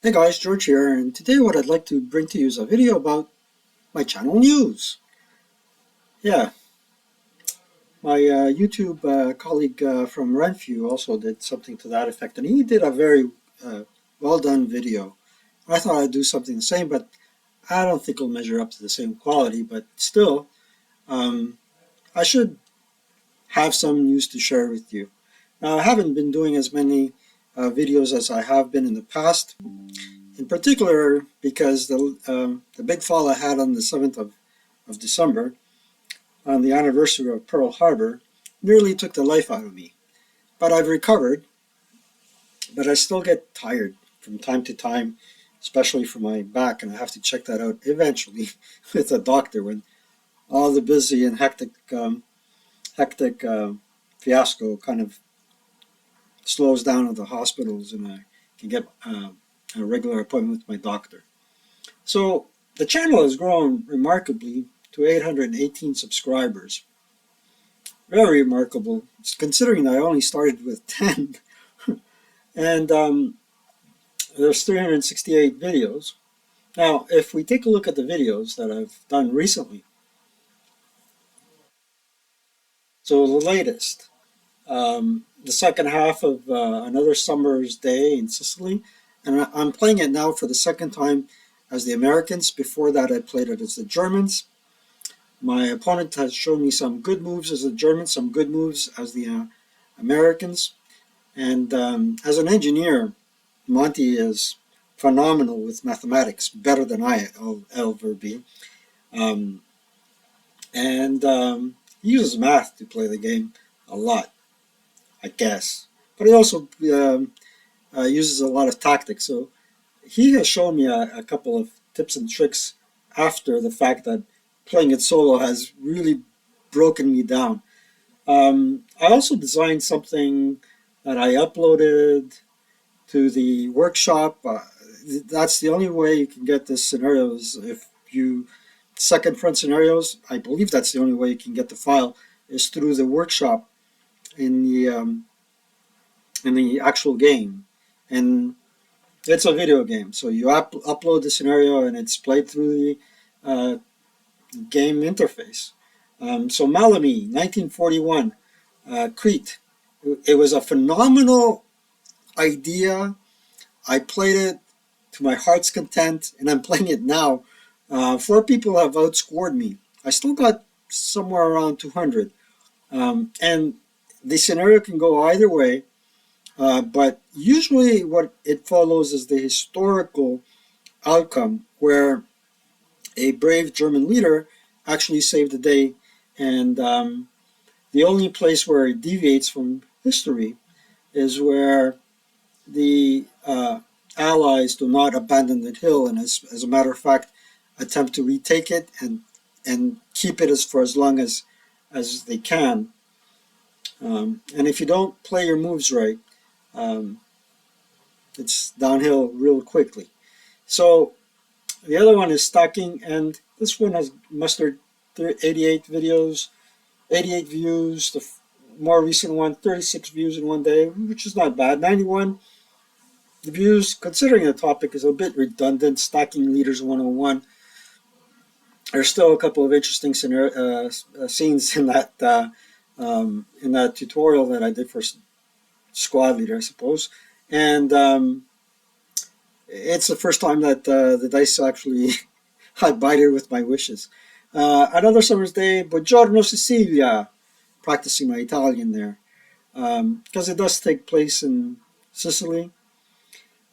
Hey guys, George here, and today what I'd like to bring to you is a video about my channel news. Yeah, my YouTube colleague from rant also did something to that effect, and he did a very well done video. I thought I'd do something the same, but I don't think it'll measure up to the same quality, but still, um, I should have some news to share with you. Now, I haven't been doing as many videos as I have been in the past, in particular because the big fall I had on the 7th of December, on the anniversary of Pearl Harbor, nearly took the life out of me. But I've recovered, but I still get tired from time to time, especially for my back, and I have to check that out eventually with a doctor when all the busy and hectic fiasco kind of slows down at the hospitals and I can get a regular appointment with my doctor. So the channel has grown remarkably to 818 subscribers. Very remarkable, considering I only started with 10. And there's 368 videos. Now, if we take a look at the videos that I've done recently, so the latest, the second half of Another Summer's Day in Sicily, and I'm playing it now for the second time as the Americans. Before that, I played it as the Germans. My opponent has shown me some good moves as the Germans, some good moves as the Americans. And as an engineer, Monty is phenomenal with mathematics, better than I'll ever be. Um, and he uses math to play the game a lot, I guess. But he also uses a lot of tactics. So he has shown me a couple of tips and tricks after the fact that playing it solo has really broken me down. I also designed something that I uploaded to the workshop. That's the only way you can get this scenarios. If you second front scenarios, I believe that's the only way you can get the file is through the workshop in the actual game. And it's a video game, so you upload the scenario and it's played through the uh, game interface. So Malami, 1941, Crete. It was a phenomenal idea. I played it to my heart's content, and I'm playing it now. Four people have outscored me. I still got somewhere around 200. And the scenario can go either way, but usually what it follows is the historical outcome where a brave German leader actually saved the day. And the only place where it deviates from history is where the Allies do not abandon the hill, and as a matter of fact, attempt to retake it and keep it for as long as they can. And if you don't play your moves right, um, it's downhill real quickly. So the other one is stacking, and this one has mustered 88 videos, 88 views. The more recent one, 36 views in one day, which is not bad. 91 views, considering the topic is a bit redundant. Stacking Leaders 101. There's still a couple of interesting scenes in that tutorial that I did for Squad Leader, I suppose. And it's the first time that the dice actually I bided with my wishes. Another Summer's Day, Buongiorno Sicilia, practicing my Italian there, because it does take place in Sicily.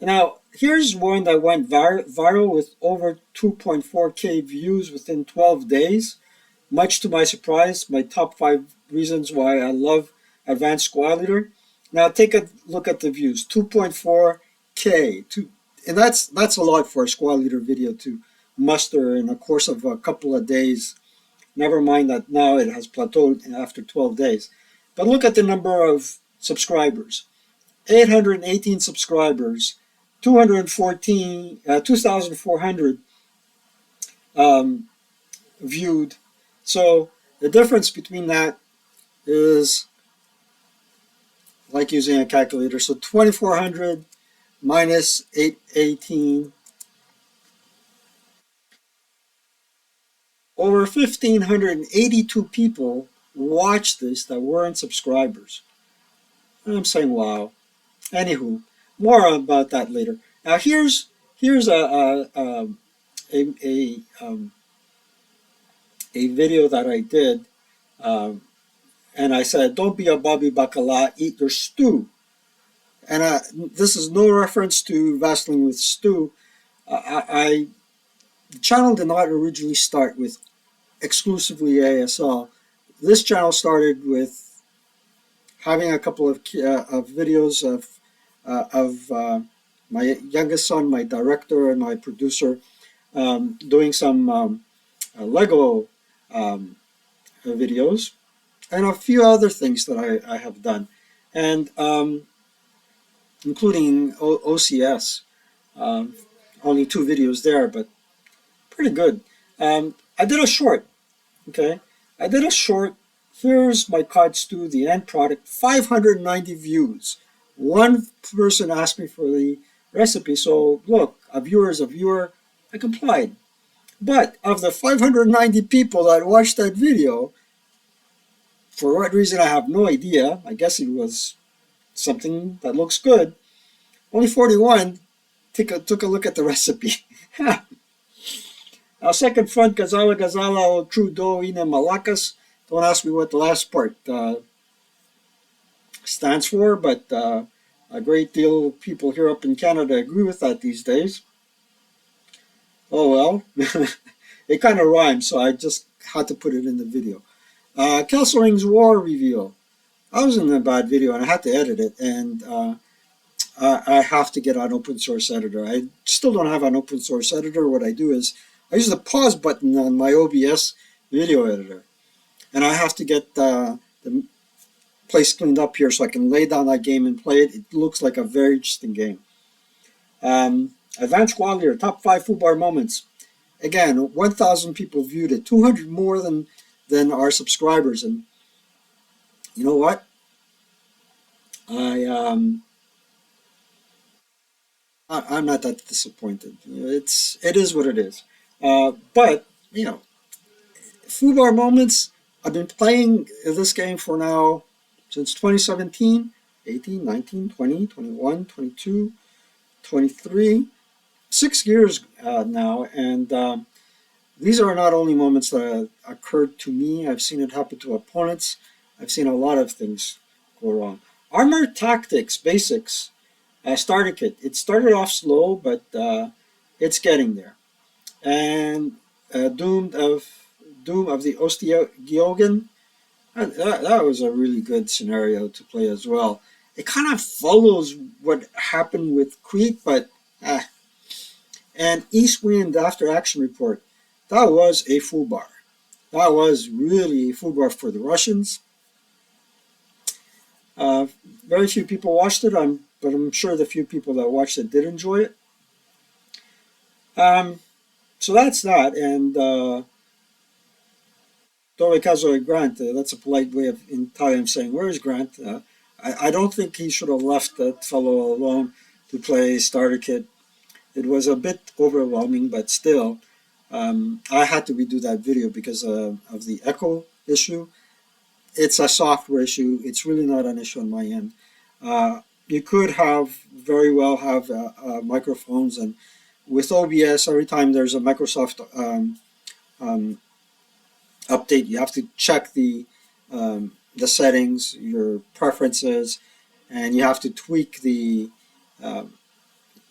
Now, here's one that went viral with over 2.4K views within 12 days. Much to my surprise, my top five reasons why I love Advanced Squad Leader. Now, take a look at the views 2.4K. And that's a lot for a Squad Leader video to muster in the course of a couple of days. Never mind that now it has plateaued after 12 days. But look at the number of subscribers 818 subscribers, 2,400 um, viewed. So the difference between that is like using a calculator. So 2,400 minus 818, over 1,582 people watched this that weren't subscribers. And I'm saying, wow. Anywho, more about that later. Now here's a video that I did, um, and I said, "Don't be a Bobby Bacala, eat your stew." And this is no reference to Vaseline with stew. The channel did not originally start with exclusively ASL. This channel started with having a couple of videos of my youngest son, my director, and my producer doing some Lego um, videos and a few other things that I have done, and including OCS. Um, Only two videos there, but pretty good. I did a short. Okay, I did a short. Here's my cod stew, the end product. 590 views. One person asked me for the recipe, so look, a viewer is a viewer. I complied. But of the 590 people that watched that video, for what reason I have no idea. I guess it was something that looks good. Only 41 took a look at the recipe. Our second front, Gazala Gazala o Trudeau Ina Malakas. Don't ask me what the last part stands for, but a great deal of people here up in Canada agree with that these days. Oh well, it kind of rhymes, so I just had to put it in the video. Kesselring's War reveal. I was in a bad video and I had to edit it, and I have to get an open source editor. I still don't have an open source editor. What I do is I use the pause button on my OBS video editor, and I have to get the place cleaned up here so I can lay down that game and play it. It looks like a very interesting game. Advanced Squad Leader, top 5 foobar moments. Again, 1,000 people viewed it, 200 more than our subscribers, and you know what? I I'm not that disappointed. It is what it is. But Fubar Moments. I've been playing this game for now since 2017, 18, 19, 20, 21, 22, 23, 6 years now, and these are not only moments that occurred to me. I've seen it happen to opponents. I've seen a lot of things go wrong. Armor Tactics Basics starter kit. It started off slow, but it's getting there. And Doom of the Ostiogen. That was a really good scenario to play as well. It kind of follows what happened with Crete, but and East Wind After Action Report. That was a foobar. That was really a foobar for the Russians. Very few people watched it, but I'm sure the few people that watched it did enjoy it. So that's that. And Dove Caso Grant, that's a polite way of in Italian saying, where is Grant? I don't think he should have left that fellow alone to play starter kit. It was a bit overwhelming, but still, I had to redo that video because of the echo issue. It's a software issue. It's really not an issue on my end. You could very well have microphones, and with OBS, every time there's a Microsoft um, update, you have to check the settings, your preferences, and you have to tweak the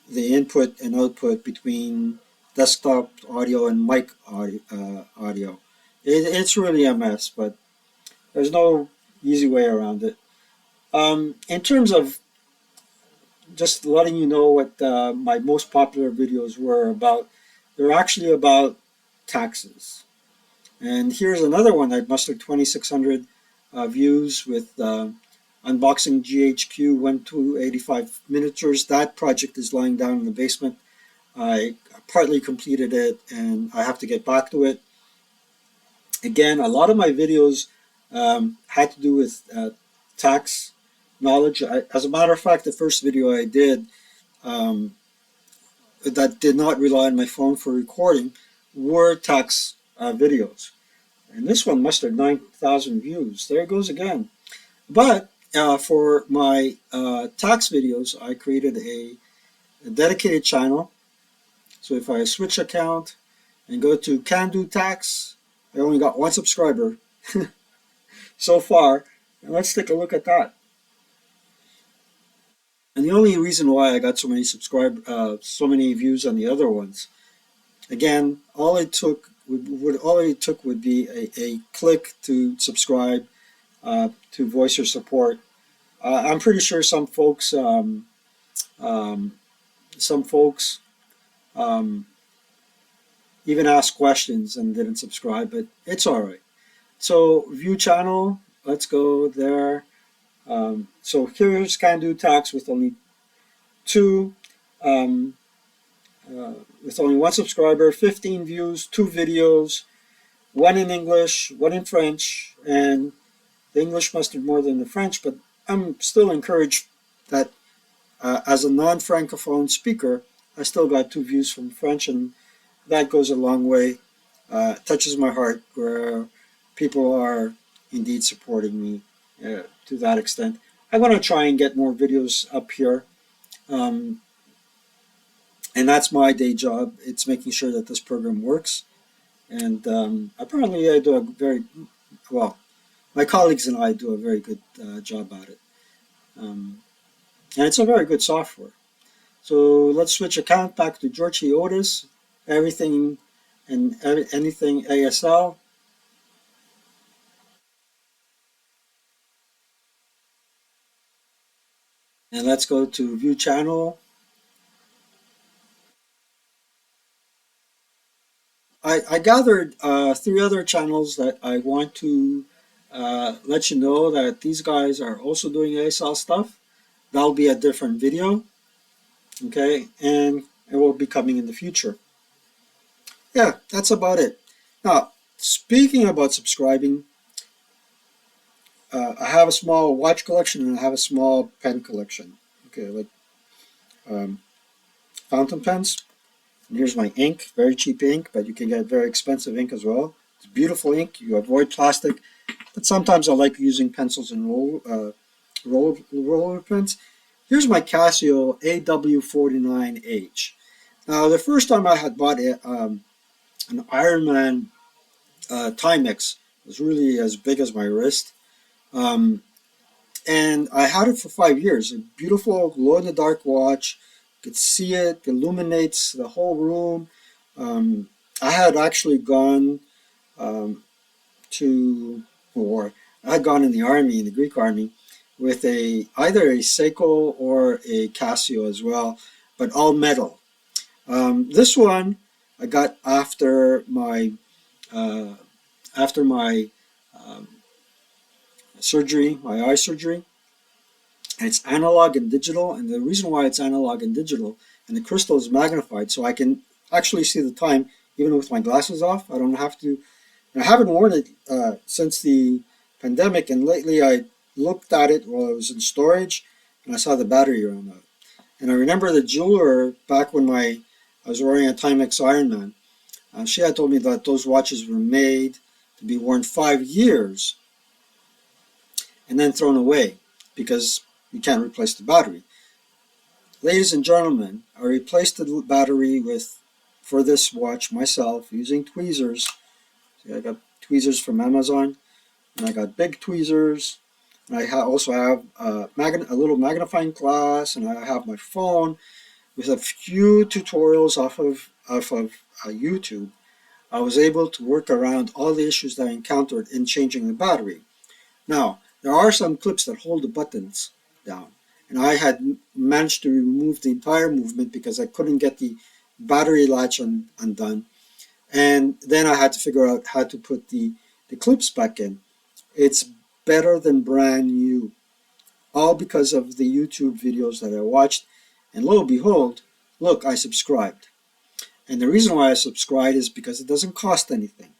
the input and output between desktop audio and mic audio. It's really a mess, but there's no easy way around it. In terms of just letting you know what my most popular videos were about, they're actually about taxes. And here's another one that mustered 2,600 views with unboxing GHQ 1285 miniatures. That project is lying down in the basement. I partly completed it and I have to get back to it. Again, a lot of my videos had to do with tax knowledge. As a matter of fact, the first video I did um, that did not rely on my phone for recording were tax videos. And this one mustered 9,000 views. There it goes again. But for my tax videos, I created a dedicated channel. So if I switch account and go to Can Do Tax, I only got one subscriber so far. And let's take a look at that. And the only reason why I got so many views on the other ones, again, all it took would be a click to subscribe, to voice your support. I'm pretty sure um, some folks um, even asked questions and didn't subscribe, but it's all right. So view channel, let's go there. So here's Can Do Tax two, um, with only one subscriber, 15 views, two videos, one in English, one in French, and the English mustered more than the French, but I'm still encouraged that as a non-francophone speaker, I still got two views from French, and that goes a long way. Touches my heart where people are indeed supporting me to that extent. I want to try and get more videos up here, um, and that's my day job. It's making sure that this program works, and apparently I do a very well. My colleagues and I do a very good job at it, and it's a very good software. So let's switch account back to George Otis. Everything and anything ASL. And let's go to view channel. I gathered three other channels that I want to let you know that these guys are also doing ASL stuff. That'll be a different video, okay? And it will be coming in the future. Yeah, that's about it. Now, speaking about subscribing, I have a small watch collection and I have a small pen collection. Okay, like um, fountain pens. And here's my ink, very cheap ink, but you can get very expensive ink as well. It's beautiful ink. You avoid plastic, but sometimes I like using pencils and roller pens. Here's my Casio AW49H. Now, the first time I had bought an Ironman Timex, it was really as big as my wrist. Um, and I had it for 5 years. A beautiful glow in the dark watch. You could see it, illuminates the whole room. Um, I had actually gone um, to war. I had gone in the army, in the Greek army, with either a Seiko or a Casio as well, but all metal. This one I got uh, after my um, surgery, my eye surgery. And it's analog and digital. And the reason why it's analog and digital, and the crystal is magnified, so I can actually see the time even with my glasses off. I don't have to. I haven't worn it since the pandemic, and lately I looked at it while I was in storage, and I saw the battery ran out. And I remember the jeweler back when I was wearing a Timex Ironman. She had told me that those watches were made to be worn 5 years and then thrown away because you can't replace the battery. Ladies and gentlemen, I replaced the battery for this watch myself using tweezers. See, I got tweezers from Amazon, and I got big tweezers. And I also have a little magnifying glass, and I have my phone. with a few tutorials off of YouTube, I was able to work around all the issues that I encountered in changing the battery. Now, there are some clips that hold the buttons down, and I had managed to remove the entire movement because I couldn't get the battery latch undone. And then I had to figure out how to put the clips back in. It's better than brand new, all because of the YouTube videos that I watched. And lo and behold, look, I subscribed. And the reason why I subscribed is because it doesn't cost anything.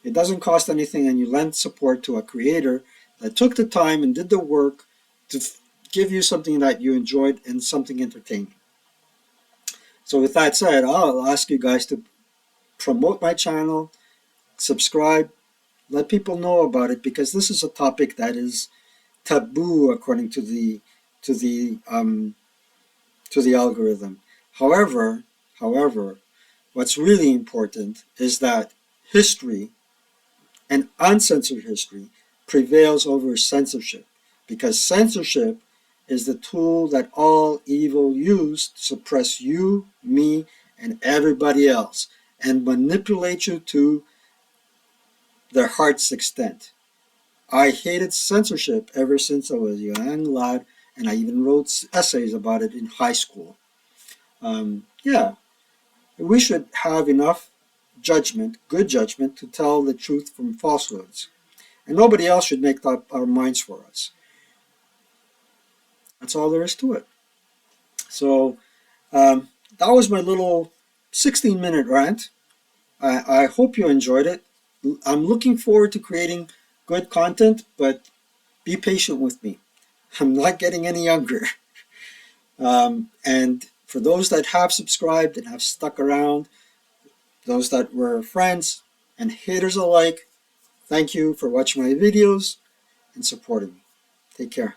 It doesn't cost anything, and you lend support to a creator that took the time and did the work to give you something that you enjoyed and something entertaining. So, with that said, I'll ask you guys to promote my channel, subscribe, let people know about it because this is a topic that is taboo according to the to the algorithm. However, however, what's really important is that history and uncensored history prevails over censorship because censorship is the tool that all evil use to suppress you, me, and everybody else and manipulate you to their heart's extent. I hated censorship ever since I was a young lad, and I even wrote essays about it in high school. Yeah, we should have enough judgment, good judgment, to tell the truth from falsehoods. And nobody else should make up our minds for us. That's all there is to it. So that was my little 16-minute rant. I hope you enjoyed it. I'm looking forward to creating good content, but be patient with me. I'm not getting any younger. And for those that have subscribed and have stuck around, those that were friends and haters alike, thank you for watching my videos and supporting me. Take care.